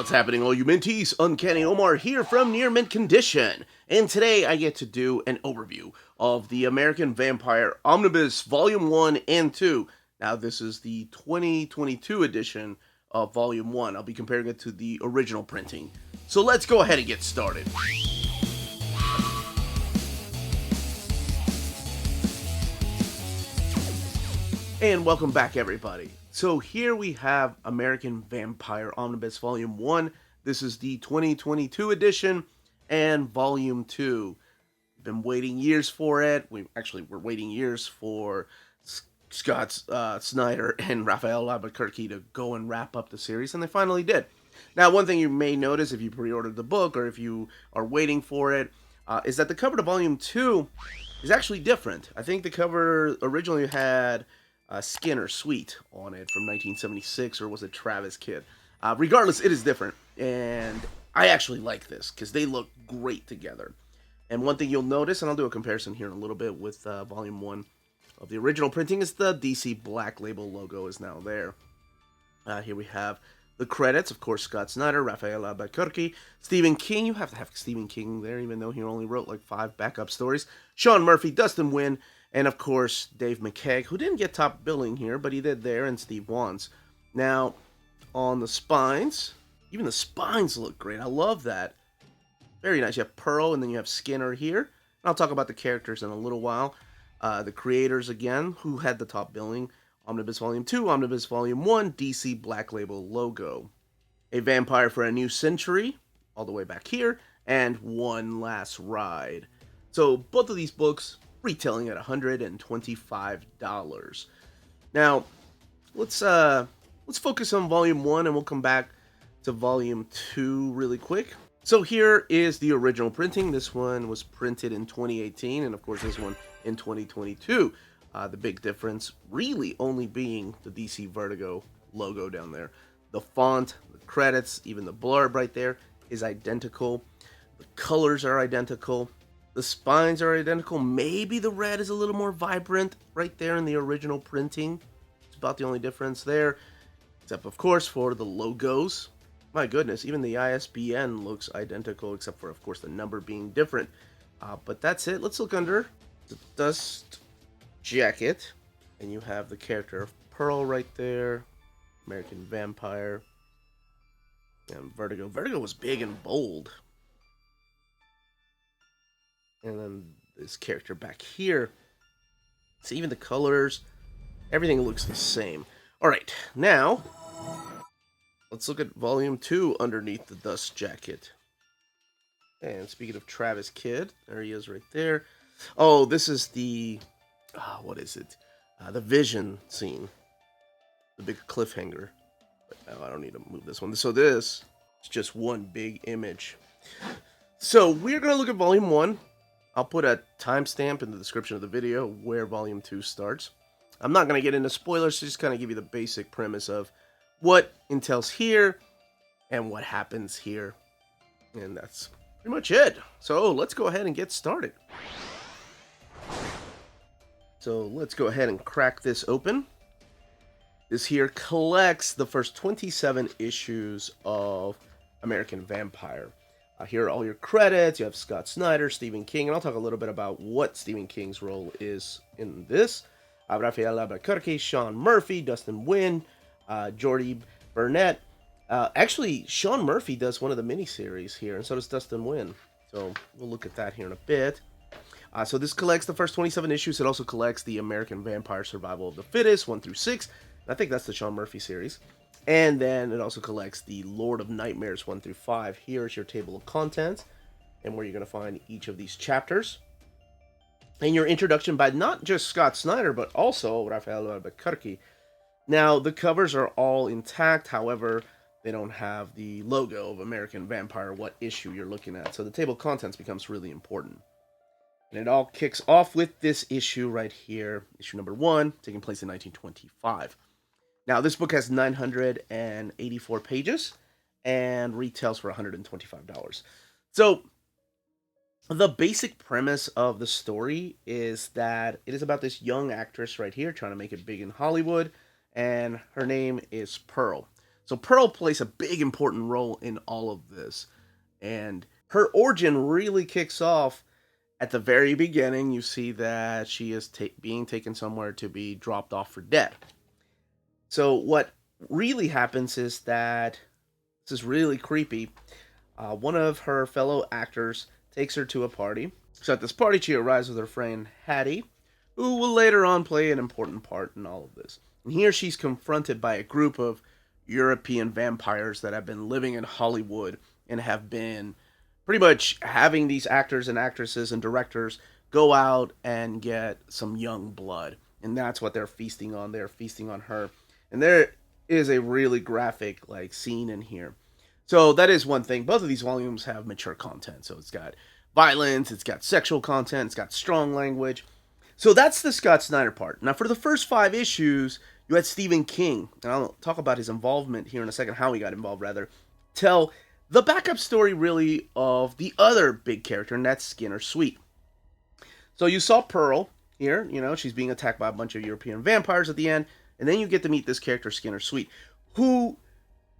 What's happening, all you minties? Uncanny Omar here from Near Mint Condition, and today I get to do an overview of the American Vampire Omnibus Volume 1 and 2. Now, this is the 2022 edition of Volume 1. I'll be comparing it to the original printing. So let's go ahead and get started. And welcome back, everybody. So here we have American Vampire Omnibus Volume 1. This is the 2022 edition and Volume 2. We've been waiting years for it. We're waiting years for Scott Snyder and Raphael Albuquerque to go and wrap up the series, and they finally did. Now, one thing you may notice if you pre-ordered the book or if you are waiting for it is that the cover to Volume 2 is actually different. I think the cover originally had Skinner Sweet on it from 1976, or was it Travis Kidd? Regardless, it is different, and I actually like this because they look great together. And one thing you'll notice, and I'll do a comparison here in a little bit with Volume 1 of the original printing, is the DC Black Label logo is now there. Here we have the credits, of course, Scott Snyder, Raphael Albuquerque, Stephen King. You have to have Stephen King there, even though he only wrote like 5 backup stories. Sean Murphy, Dustin Nguyen, and of course, Dave McKeag, who didn't get top billing here, but he did there, and Steve Wands. Now, on the spines, even the spines look great. I love that. Very nice. You have Pearl, and then you have Skinner here. And I'll talk about the characters in a little while. The creators, again, who had the top billing. Omnibus Volume 2, Omnibus Volume 1, DC Black Label logo. A Vampire for a New Century, all the way back here, and One Last Ride. So, both of these books retailing at $125. Now, let's focus on Volume 1, and we'll come back to Volume 2 really quick. So here is the original printing. This one was printed in 2018, and of course this one in 2022. The big difference really only being the DC Vertigo logo down there. The font, the credits, even the blurb right there is identical. The colors are identical. The spines are identical. Maybe the red is a little more vibrant right there in the original printing. It's about the only difference there. Except, of course, for the logos. My goodness, even the ISBN looks identical, except for, of course, the number being different. But that's it. Let's look under the dust jacket. And you have the character of Pearl right there. American Vampire. And Vertigo. Vertigo was big and bold. And then this character back here. See, even the colors, everything looks the same. Alright, now, let's look at Volume 2 underneath the dust jacket. And speaking of Travis Kidd, there he is right there. Oh, this is the, what is it? The Vision scene. The big cliffhanger. But no, I don't need to move this one. So this is just one big image. So we're going to look at Volume 1. I'll put a timestamp in the description of the video where Volume 2 starts. I'm not going to get into spoilers, so just kind of give you the basic premise of what entails here and what happens here. And that's pretty much it. So let's go ahead and get started. So let's go ahead and crack this open. This here collects the first 27 issues of American Vampire. Here are all your credits. You have Scott Snyder, Stephen King, and I'll talk a little bit about what Stephen King's role is in this. Raphael Albuquerque, Sean Murphy, Dustin Nguyen, Jordy Burnett. Actually, Sean Murphy does one of the miniseries here, and so does Dustin Nguyen. So we'll look at that here in a bit. So this collects the first 27 issues. It also collects the American Vampire Survival of the Fittest, 1 through 6. I think that's the Sean Murphy series. And then it also collects the Lord of Nightmares 1 through 5. Here's your table of contents and where you're going to find each of these chapters. And your introduction by not just Scott Snyder, but also Raphael Albuquerque. Now, the covers are all intact. However, they don't have the logo of American Vampire, what issue you're looking at. So the table of contents becomes really important. And it all kicks off with this issue right here, issue number 1, taking place in 1925. Now, this book has 984 pages and retails for $125. So, the basic premise of the story is that it is about this young actress right here trying to make it big in Hollywood, and her name is Pearl. So Pearl plays a big important role in all of this. And her origin really kicks off at the very beginning. You see that she is being taken somewhere to be dropped off for dead. So what really happens is that, this is really creepy, one of her fellow actors takes her to a party. So at this party, she arrives with her friend Hattie, who will later on play an important part in all of this. And here she's confronted by a group of European vampires that have been living in Hollywood and have been pretty much having these actors and actresses and directors go out and get some young blood. And that's what they're feasting on. They're feasting on her. And there is a really graphic scene in here. So that is one thing. Both of these volumes have mature content. So it's got violence, it's got sexual content, it's got strong language. So that's the Scott Snyder part. Now for the first 5 issues, you had Stephen King, and I'll talk about his involvement here in a second, how he got involved rather, tell the backup story really of the other big character, and that's Skinner Sweet. So you saw Pearl here, she's being attacked by a bunch of European vampires at the end, and then you get to meet this character, Skinner Sweet, who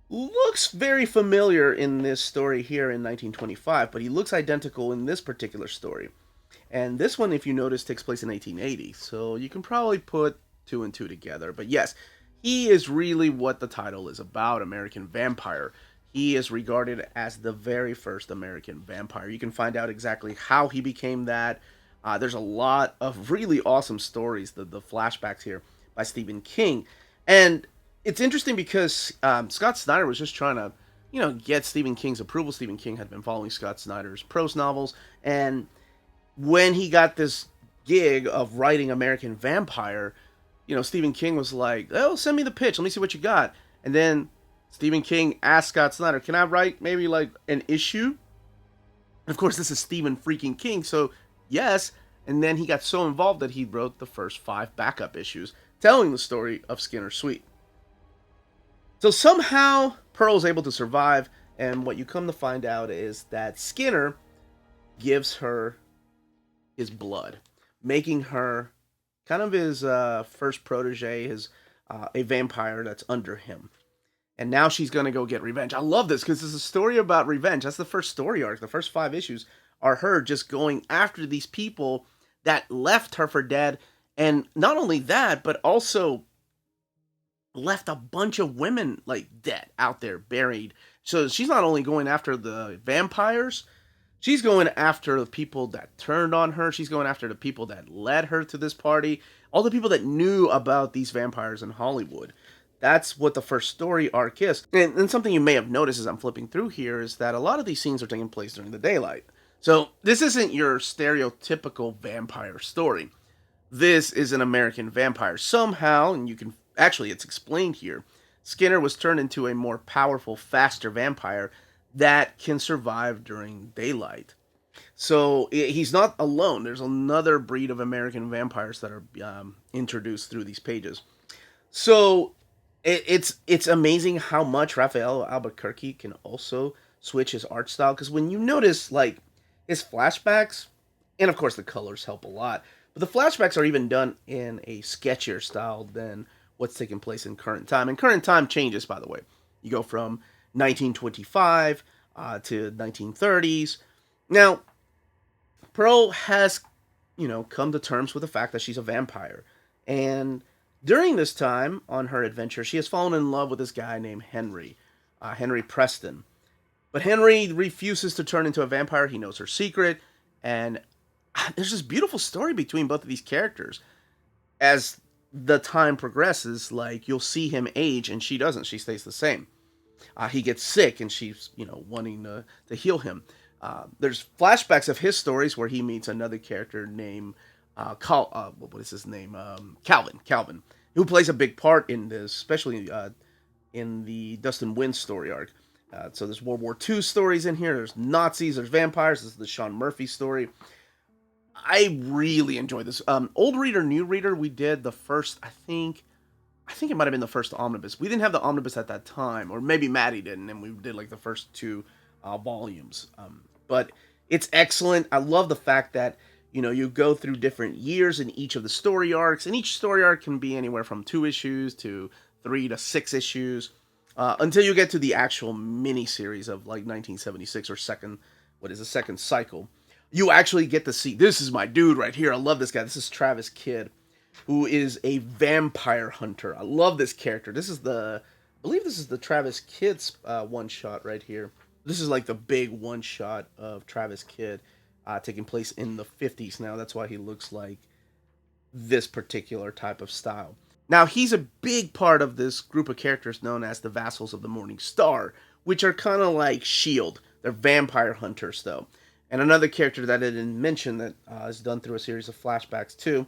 looks very familiar in this story here in 1925, but he looks identical in this particular story. And this one, if you notice, takes place in 1880, so you can probably put 2 and 2 together. But yes, he is really what the title is about, American Vampire. He is regarded as the very first American vampire. You can find out exactly how he became that. There's a lot of really awesome stories, the flashbacks here by Stephen King. And it's interesting because Scott Snyder was just trying to, get Stephen King's approval. Stephen King had been following Scott Snyder's prose novels. And when he got this gig of writing American Vampire, Stephen King was like, oh, send me the pitch. Let me see what you got. And then Stephen King asked Scott Snyder, can I write maybe an issue? And of course, this is Stephen freaking King, so yes. And then he got so involved that he wrote the first 5 backup issues telling the story of Skinner Sweet. So somehow Pearl's able to survive, and what you come to find out is that Skinner gives her his blood, making her kind of his first protege, a vampire that's under him. And now she's going to go get revenge. I love this because it's a story about revenge. That's the first story arc. The first 5 issues are her just going after these people that left her for dead. And not only that, but also left a bunch of women dead out there, buried. So she's not only going after the vampires, she's going after the people that turned on her. She's going after the people that led her to this party. All the people that knew about these vampires in Hollywood. That's what the first story arc is. And something you may have noticed as I'm flipping through here is that a lot of these scenes are taking place during the daylight. So this isn't your stereotypical vampire story. This is an American vampire. Somehow, and it's explained here, Skinner was turned into a more powerful, faster vampire that can survive during daylight. So he's not alone. There's another breed of American vampires that are introduced through these pages. So it's amazing how much Raphael Albuquerque can also switch his art style. Because when you notice his flashbacks, and of course the colors help a lot, but the flashbacks are even done in a sketchier style than what's taking place in current time. And current time changes, by the way. You go from 1925 to 1930s. Now, Pearl has, come to terms with the fact that she's a vampire. And during this time on her adventure, she has fallen in love with this guy named Henry Preston. But Henry refuses to turn into a vampire. He knows her secret. And there's this beautiful story between both of these characters. As the time progresses, you'll see him age, and she doesn't. She stays the same. He gets sick, and she's, wanting to heal him. There's flashbacks of his stories where he meets another character named what is his name? Calvin, who plays a big part in this, especially in the Dustin Wynn story arc. So there's World War II stories in here. There's Nazis. There's vampires. This is the Sean Murphy story. I really enjoy this. Old reader, new reader. We did the first. I think it might have been the first omnibus. We didn't have the omnibus at that time, or maybe Maddie didn't, and we did the first 2 volumes. But it's excellent. I love the fact that you go through different years in each of the story arcs, and each story arc can be anywhere from 2 issues to 3 to 6 issues. until you get to the actual miniseries of like 1976 or second cycle. You actually get to see, this is my dude right here. I love this guy. This is Travis Kidd, who is a vampire hunter. I love this character. I believe this is the Travis Kidd's one shot right here. This is like the big one shot of Travis Kidd taking place in the 50s now. That's why he looks like this particular type of style. Now, he's a big part of this group of characters known as the Vassals of the Morning Star, which are kind of like S.H.I.E.L.D. They're vampire hunters, though. And another character that I didn't mention that is done through a series of flashbacks, too,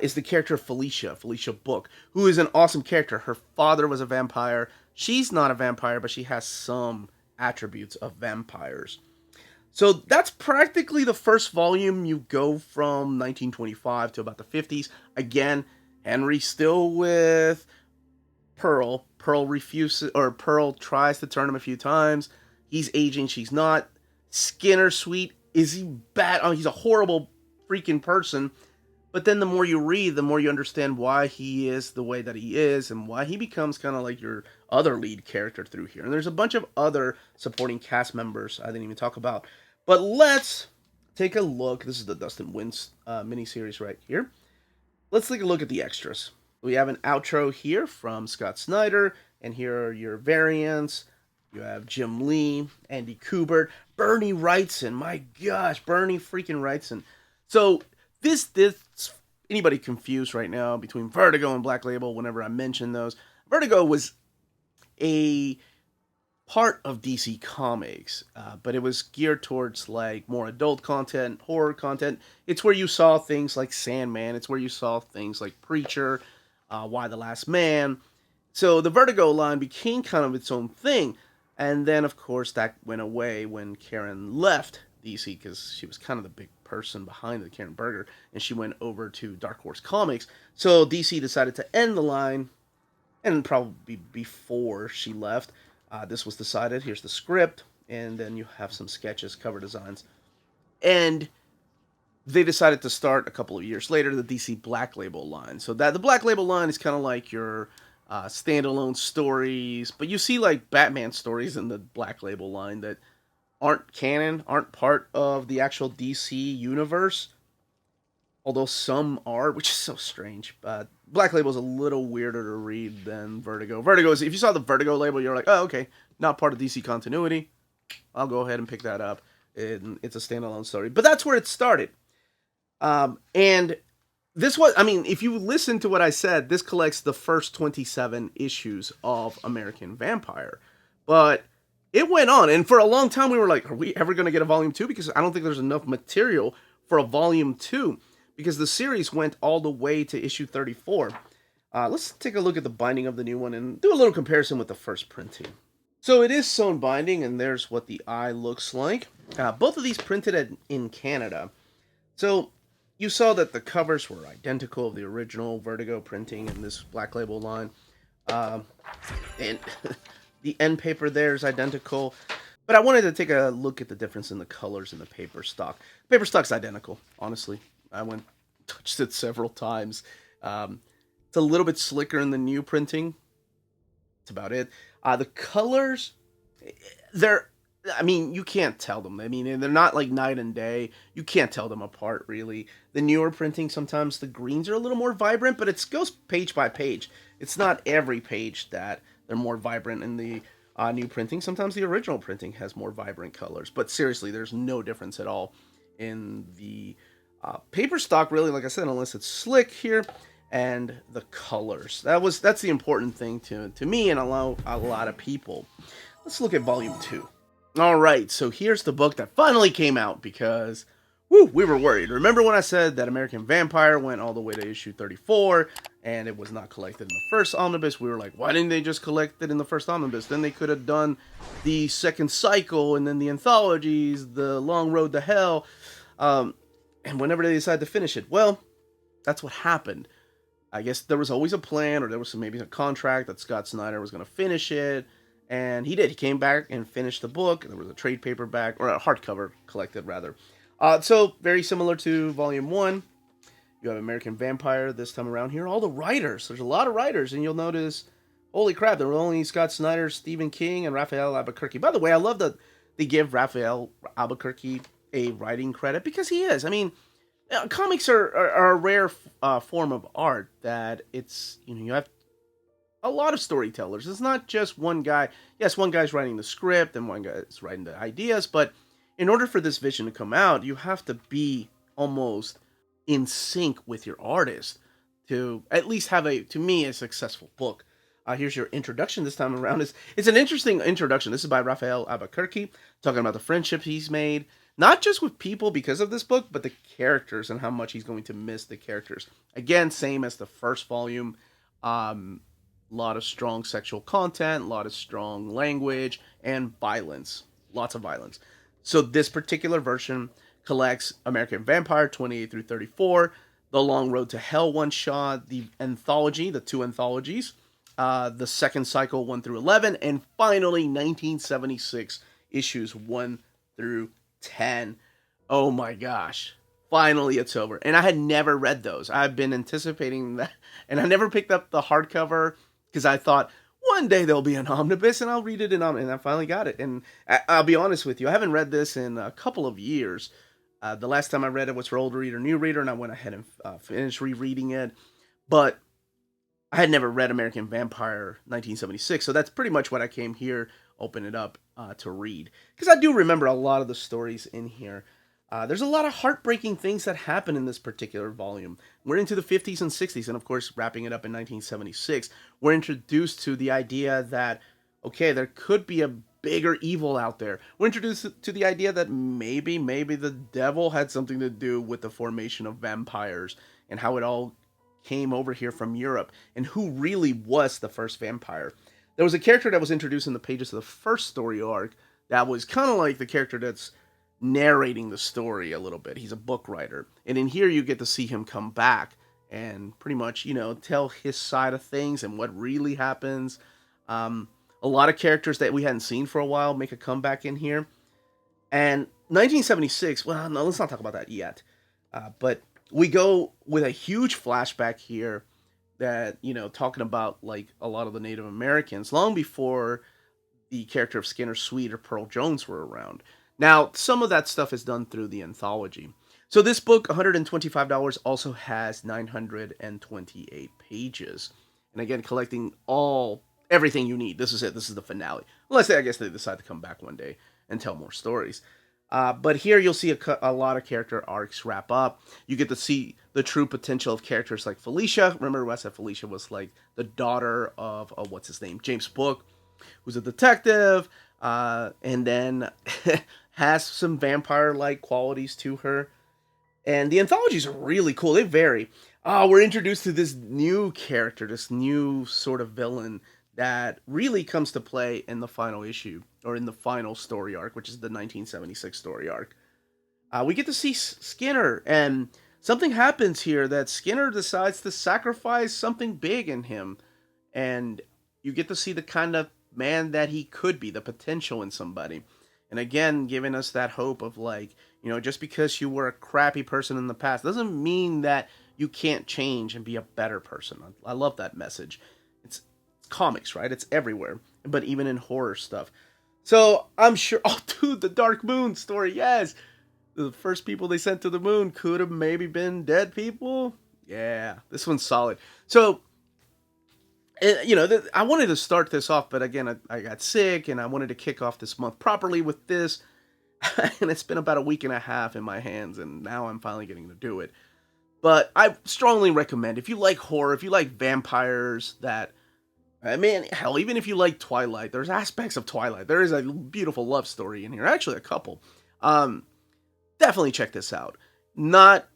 is the character of Felicia Book, who is an awesome character. Her father was a vampire. She's not a vampire, but she has some attributes of vampires. So that's practically the first volume. You go from 1925 to about the 50s. Again, Henry still with Pearl. Pearl tries to turn him a few times. He's aging, she's not. Skinner Sweet, is he bad? Oh, he's a horrible freaking person. But then the more you read, the more you understand why he is the way that he is and why he becomes kind of like your other lead character through here. And there's a bunch of other supporting cast members I didn't even talk about. But let's take a look. This is the Dustin Wins miniseries right here. Let's take a look at the extras. We have an outro here from Scott Snyder, and here are your variants. You have Jim Lee, Andy Kubert, Bernie Wrightson. My gosh, Bernie freaking Wrightson. So this anybody confused right now between Vertigo and Black Label whenever I mention those. Vertigo was a part of DC Comics, but it was geared towards like more adult content, horror content. It's where you saw things like Sandman. It's where you saw things like Preacher, Why the Last Man. So the Vertigo line became kind of its own thing. And then, of course, that went away when Karen left DC because she was kind of the big person behind the Karen Berger, and she went over to Dark Horse Comics. So DC decided to end the line, and probably before she left, this was decided. Here's the script, and then you have some sketches, cover designs. And they decided to start a couple of years later the DC Black Label line. So that the Black Label line is kind of like your standalone stories, but you see like Batman stories in the Black Label line that aren't canon, aren't part of the actual DC universe, although some are, which is so strange. But Black Label is a little weirder to read than Vertigo. Vertigo is, if you saw the Vertigo label, you're like, oh, okay, not part of DC continuity. I'll go ahead and pick that up. It's a standalone story, but that's where it started. And this was, I mean, if you listen to what I said, this collects the first 27 issues of American Vampire. But it went on, and for a long time we were like, are we ever going to get a volume 2? Because I don't think there's enough material for a volume 2, because the series went all the way to issue 34. Let's take a look at the binding of the new one and do a little comparison with the first printing. So it is sewn binding, and there's what the eye looks like. Both of these printed in Canada. So you saw that the covers were identical of the original Vertigo printing in this Black Label line. And the end paper there is identical. But I wanted to take a look at the difference in the colors in the paper stock. Paper stock's identical, honestly. I touched it several times. It's a little bit slicker in the new printing. That's about it. The colors, you can't tell them. I mean, they're not like night and day. You can't tell them apart, really. The newer printing, sometimes the greens are a little more vibrant, but it goes page by page. It's not every page that they're more vibrant in the new printing. Sometimes the original printing has more vibrant colors. But seriously, there's no difference at all in the paper stock, really, like I said, unless it's slick here. And the colors. That's the important thing to me and a lot of people. Let's look at volume 2. Alright, so here's the book that finally came out because, we were worried. Remember when I said that American Vampire went all the way to issue 34 and it was not collected in the first omnibus? We were like, why didn't they just collect it in the first omnibus? Then they could have done the second cycle and then the anthologies, the Long Road to Hell, and whenever they decided to finish it. Well, that's what happened. I guess there was always a plan, or there was maybe a contract that Scott Snyder was going to finish it, and he did. He came back and finished the book. There was a trade paperback, or a hardcover collected, rather. So, very similar to Volume 1. You have American Vampire this time around here. All the writers. There's a lot of writers, and you'll notice Holy crap, there were only Scott Snyder, Stephen King, and Raphael Albuquerque. By the way, I love that they give Raphael Albuquerque a writing credit because he is. I mean, comics are a rare form of art that it's, you have a lot of storytellers. It's not just one guy. Yes, one guy's writing the script and one guy's writing the ideas, but in order for this vision to come out, you have to be almost in sync with your artist to at least have to me, a successful book. Here's your introduction this time around. It's an interesting introduction. This is by Raphael Albuquerque, talking about the friendship he's made, not just with people because of this book, but the characters and how much he's going to miss the characters. Again, same as the first volume. A lot of strong sexual content, a lot of strong language, and violence. Lots of violence. So this particular version collects American Vampire 28 through 34, The Long Road to Hell one-shot, the anthology, the two anthologies, the second cycle 1 through 11, and finally 1976 issues 1 through 10. Oh my gosh. Finally it's over. And I had never read those. I've been anticipating that, and I never picked up the hardcover because I thought one day there'll be an omnibus and I'll read it and I finally got it. And I'll be honest with you, I haven't read this in a couple of years. The last time I read it was for Old Reader, New Reader, and I went ahead and finished rereading it. But I had never read American Vampire 1976, so that's pretty much what I came here, open it up to read. Because I do remember a lot of the stories in here. There's a lot of heartbreaking things that happen in this particular volume. We're into the 50s and 60s, and of course, wrapping it up in 1976, we're introduced to the idea that, okay, there could be a bigger evil out there. We're introduced to the idea that maybe the devil had something to do with the formation of vampires and how it all came over here from Europe and who really was the first vampire. There was a character that was introduced in the pages of the first story arc that was kind of like the character that's narrating the story a little bit. He's a book writer. And in here you get to see him come back and pretty much, tell his side of things and what really happens. A lot of characters that we hadn't seen for a while make a comeback in here. And 1976, well, no, let's not talk about that yet. But we go with a huge flashback here that, talking about like a lot of the Native Americans long before the character of Skinner Sweet or Pearl Jones were around. Now, some of that stuff is done through the anthology. So this book, $125, also has 928 pages. And again, collecting everything you need. This is it. This is the finale. Unless, I guess, they decide to come back one day and tell more stories. But here you'll see a lot of character arcs wrap up. You get to see the true potential of characters like Felicia. Remember, I said Felicia was like the daughter of, what's his name? James Book, who's a detective, and then has some vampire-like qualities to her. And the anthologies are really cool. They vary. We're introduced to this new character, this new sort of villain that really comes to play in the final issue, or in the final story arc, which is the 1976 story arc. We get to see Skinner, and something happens here that Skinner decides to sacrifice something big in him. And you get to see the kind of man that he could be, the potential in somebody. And again, giving us that hope of like, just because you were a crappy person in the past doesn't mean that you can't change and be a better person. I love that message. It's comics, right? It's everywhere, but even in horror stuff. So I'm sure, dude, the Dark Moon story, yes. The first people they sent to the moon could have maybe been dead people. Yeah, this one's solid. So, I wanted to start this off, but again, I got sick, and I wanted to kick off this month properly with this. And it's been about a week and a half in my hands, and now I'm finally getting to do it. But I strongly recommend, if you like horror, if you like vampires, hell, even if you like Twilight, there's aspects of Twilight. There is a beautiful love story in here, actually a couple. Definitely check this out. Not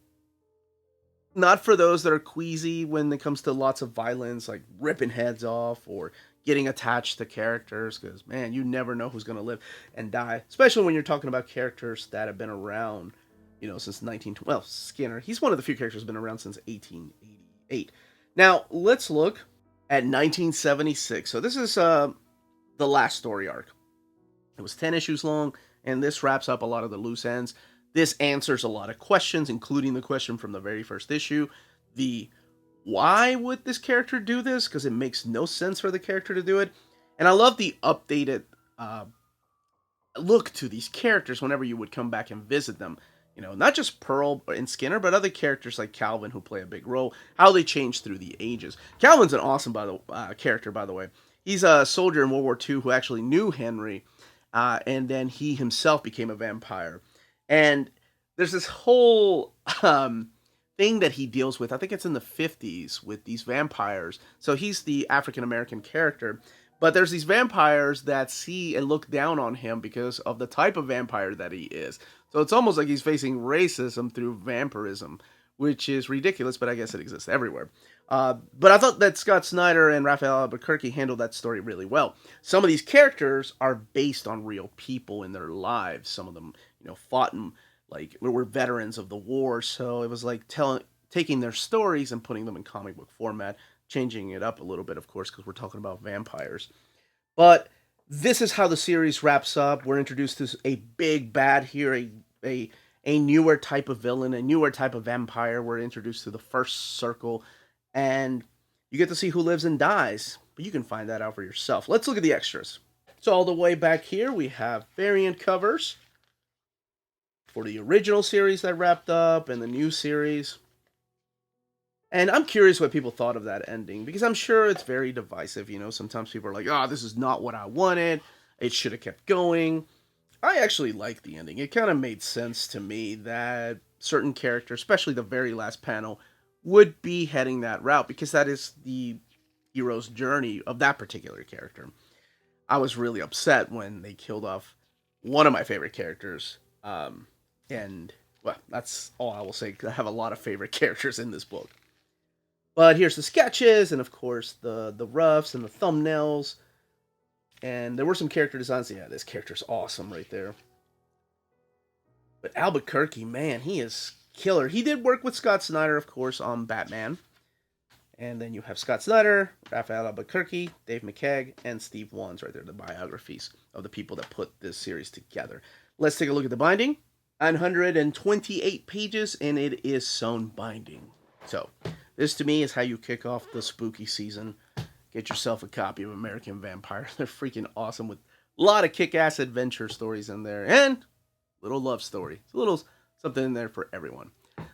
for those that are queasy when it comes to lots of violence, like ripping heads off or getting attached to characters, because, man, you never know who's going to live and die, especially when you're talking about characters that have been around, since Skinner, he's one of the few characters who's been around since 1888. Now, let's look at 1976. So this is the last story arc. It was 10 issues long, and this wraps up a lot of the loose ends. This answers a lot of questions, including the question from the very first issue, the why would this character do this, because it makes no sense for the character to do it. And I love the updated look to these characters whenever you would come back and visit them. You know, not just Pearl and Skinner, but other characters like Calvin who play a big role, how they change through the ages. Calvin's an awesome character, by the way. He's a soldier in World War II who actually knew Henry, and then he himself became a vampire. And there's this whole thing that he deals with, I think it's in the 50s, with these vampires. So he's the African-American character, but there's these vampires that see and look down on him because of the type of vampire that he is. So it's almost like he's facing racism through vampirism, which is ridiculous, but I guess it exists everywhere. But I thought that Scott Snyder and Raphael Albuquerque handled that story really well. Some of these characters are based on real people in their lives. Some of them, you know, fought in, like, were veterans of the war, so it was like taking their stories and putting them in comic book format, changing it up a little bit, of course, because we're talking about vampires. But this is how the series wraps up. We're introduced to a big bad here, a newer type of villain, a newer type of vampire. We're introduced to the first circle, and you get to see who lives and dies, but you can find that out for yourself. Let's look at the extras. So all the way back here, we have variant covers for the original series that wrapped up and the new series. And I'm curious what people thought of that ending, because I'm sure it's very divisive. You know, sometimes people are like, oh, this is not what I wanted. It should have kept going. I actually like the ending. It kind of made sense to me that certain characters, especially the very last panel, would be heading that route, because that is the hero's journey of that particular character. I was really upset when they killed off one of my favorite characters. And, well, that's all I will say, because I have a lot of favorite characters in this book. But here's the sketches, and of course the roughs and the thumbnails. And there were some character designs. Yeah, this character's awesome right there. But Albuquerque, man, he is killer. He did work with Scott Snyder, of course, on Batman. And then you have Scott Snyder, Raphael Albuquerque, Dave McCagg, and Steve Wands right there, the biographies of the people that put this series together. Let's take a look at the binding. 928 pages, and it is sewn binding. So, this to me is how you kick off the spooky season. Get yourself a copy of American Vampire. They're freaking awesome, with a lot of kick-ass adventure stories in there, and a little love story. It's a little something in there for everyone.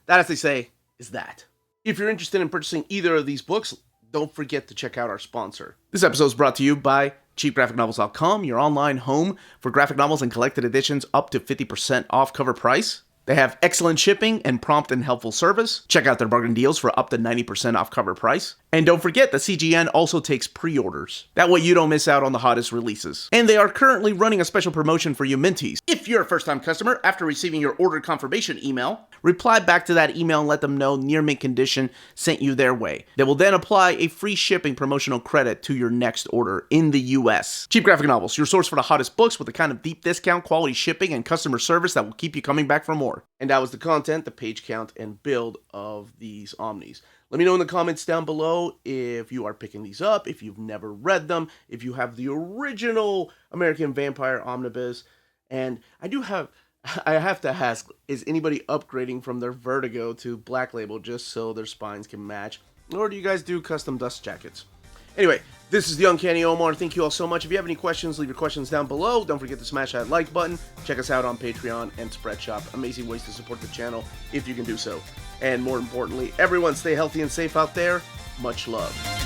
That, as they say, is that. If you're interested in purchasing either of these books, don't forget to check out our sponsor. This episode is brought to you by cheapgraphicnovels.com, your online home for graphic novels and collected editions up to 50% off cover price. They have excellent shipping and prompt and helpful service. Check out their bargain deals for up to 90% off cover price. And don't forget that CGN also takes pre-orders. That way you don't miss out on the hottest releases. And they are currently running a special promotion for you Minties. If you're a first-time customer, after receiving your order confirmation email, reply back to that email and let them know Near Mint Condition sent you their way. They will then apply a free shipping promotional credit to your next order in the US. Cheap Graphic Novels, your source for the hottest books with the kind of deep discount, quality shipping, and customer service that will keep you coming back for more. And that was the content, the page count, and build of these Omnis. Let me know in the comments down below if you are picking these up, if you've never read them, if you have the original American Vampire Omnibus. And I have to ask, is anybody upgrading from their Vertigo to Black Label just so their spines can match? Or do you guys do custom dust jackets? Anyway, this is the Uncanny Omar. Thank you all so much. If you have any questions, leave your questions down below. Don't forget to smash that like button. Check us out on Patreon and Spreadshop. Amazing ways to support the channel if you can do so. And more importantly, everyone stay healthy and safe out there. Much love.